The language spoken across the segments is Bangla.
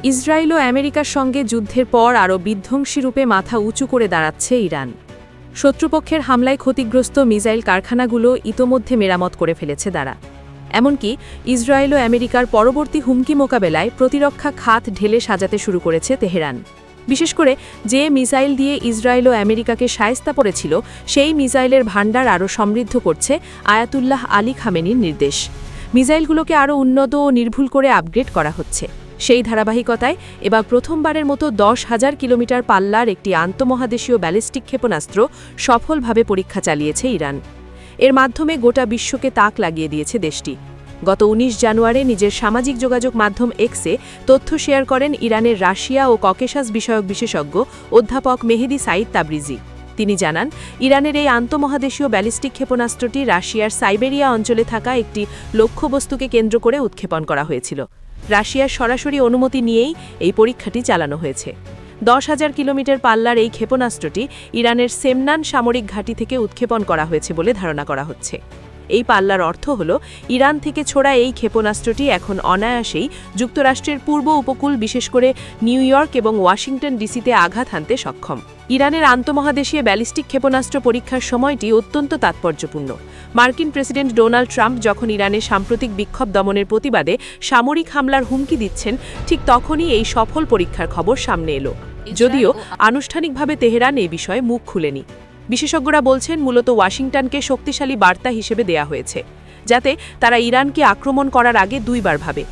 ইসরায়েল ও আমেরিকার সঙ্গে যুদ্ধের পর আরও বিধ্বংসী রূপে মাথা উঁচু করে দাঁড়াচ্ছে ইরান। শত্রুপক্ষের হামলায় ক্ষতিগ্রস্ত মিসাইল কারখানাগুলো ইতোমধ্যে মেরামত করে ফেলেছে তারা। এমনকি ইসরায়েল ও আমেরিকার পরবর্তী হুমকি মোকাবেলায় প্রতিরক্ষা খাত ঢেলে সাজাতে শুরু করেছে তেহরান। বিশেষ করে যে মিসাইল দিয়ে ইসরায়েল ও আমেরিকাকে শায়েস্তা করেছিল, সেই মিসাইলের ভাণ্ডার আরও সমৃদ্ধ করছে আয়াতুল্লাহ আলী খামেনির নির্দেশ। মিসাইলগুলোকে আরও উন্নত ও নির্ভুল করে আপগ্রেড করা হচ্ছে। সেই ধারাবাহিকতায় এবার প্রথমবারের মতো 10,000 কিলোমিটার পাল্লার একটি আন্তঃমহাদেশীয় ব্যালিস্টিক ক্ষেপণাস্ত্র সফলভাবে পরীক্ষা চালিয়েছে ইরান। এর মাধ্যমে গোটা বিশ্বকে তাক লাগিয়ে দিয়েছে দেশটি। গত 19 জানুয়ারি নিজের সামাজিক যোগাযোগ মাধ্যম এক্সে তথ্য শেয়ার করেন ইরানের রাশিয়া ও ককেশাস বিষয়ক বিশেষজ্ঞ অধ্যাপক মেহেদি সাইদ তাবরিজি। তিনি জানান, ইরানের এই আন্তঃমহাদেশীয় ব্যালিস্টিক ক্ষেপণাস্ত্রটি রাশিয়ার সাইবেরিয়া অঞ্চলে থাকা একটি লক্ষ্যবস্তুকে কেন্দ্র করে উৎক্ষেপণ করা হয়েছিল। রাশিয়ার সরাসরি অনুমতি নিয়েই এই পরীক্ষাটি চালানো হয়েছে। 10,000 কিলোমিটার পাল্লার এই ক্ষেপণাস্ত্রটি ইরানের সেমনান সামরিক ঘাঁটি থেকে উৎক্ষেপণ করা হয়েছে বলে ধারণা করা হচ্ছে। এই পাল্লার অর্থ হল, ইরান থেকে ছোড়া এই ক্ষেপণাস্ত্রটি এখন অনায়াসেই যুক্তরাষ্ট্রের পূর্ব উপকূল, বিশেষ করে নিউ ইয়র্ক এবং ওয়াশিংটন ডিসিতে আঘাত হানতে সক্ষম। ইরানের আন্তঃমহাদেশীয় ব্যালিস্টিক ক্ষেপণাস্ত্র পরীক্ষার সময়টি অত্যন্ত তাৎপর্যপূর্ণ। মার্কিন প্রেসিডেন্ট ডোনাল্ড ট্রাম্প যখন ইরানের সাম্প্রতিক বিক্ষোভ দমনের প্রতিবাদে সামরিক হামলার হুমকি দিচ্ছেন, ঠিক তখনই এই সফল পরীক্ষার খবর সামনে এলো। যদিও আনুষ্ঠানিকভাবে তেহরান এই বিষয়ে মুখ খুলেনি। বিশেষজ্ঞরা বলছেন, মূলত ওয়াশিংটনকে শক্তিশালী বার্তা হিসেবে দেয়া হয়েছে, যাতে তারা ইরানকে আক্রমণ করার আগে দুইবার ভাবে।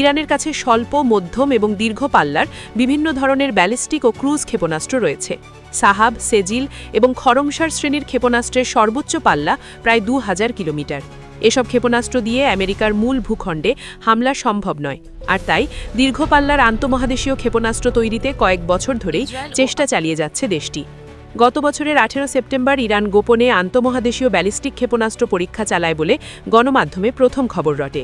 ইরানের কাছে স্বল্প, মধ্যম এবং দীর্ঘ পাল্লার বিভিন্ন ধরনের ব্যালিস্টিক ও ক্রুজ ক্ষেপণাস্ত্র রয়েছে। সাহাব, সেজিল এবং খরমসার শ্রেণীর ক্ষেপণাস্ত্রের সর্বোচ্চ পাল্লা প্রায় 2,000 কিলোমিটার। এসব ক্ষেপণাস্ত্র দিয়ে আমেরিকার মূল ভূখণ্ডে হামলা সম্ভব নয়, আর তাই দীর্ঘ পাল্লার আন্তঃমহাদেশীয় ক্ষেপণাস্ত্র তৈরিতে কয়েক বছর ধরেই চেষ্টা চালিয়ে যাচ্ছে দেশটি। গত বছরের 18 সেপ্টেম্বর ইরান গোপনে আন্তঃমহাদেশীয় ব্যালিস্টিক ক্ষেপণাস্ত্র পরীক্ষা চালায় বলে গণমাধ্যমে প্রথম খবর রটে।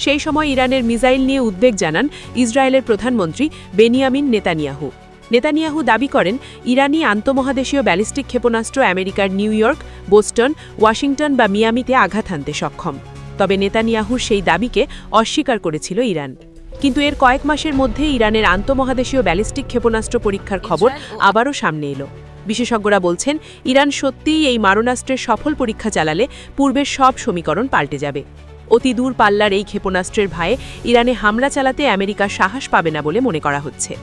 সেই সময় ইরানের মিসাইল নিয়ে উদ্বেগ জানান ইসরায়েলের প্রধানমন্ত্রী বেনিয়ামিন নেতানিয়াহু। নেতানিয়াহু দাবি করেন, ইরানি আন্তঃমহাদেশীয় ব্যালিস্টিক ক্ষেপণাস্ত্র আমেরিকার নিউ ইয়র্ক, বোস্টন, ওয়াশিংটন বা মিয়ামিতে আঘাত হানতে সক্ষম। তবে নেতানিয়াহুর সেই দাবিকে অস্বীকার করেছিল ইরান। কিন্তু এর কয়েক মাসের মধ্যে ইরানের আন্তঃমহাদেশীয় ব্যালিস্টিক ক্ষেপণাস্ত্র পরীক্ষার খবর আবারও সামনে এলো। বিশেষজ্ঞরা বলছেন, ইরান সত্যিই এই মারণাস্ত্রের সফল পরীক্ষা চালালে পূর্বের সব সমীকরণ পাল্টে যাবে। অতি দূর পাল্লার এই ক্ষেপণাস্ত্রের ভয়ে ইরানে হামলা চালাতে আমেরিকা সাহস পাবে না বলে মনে করা হচ্ছে।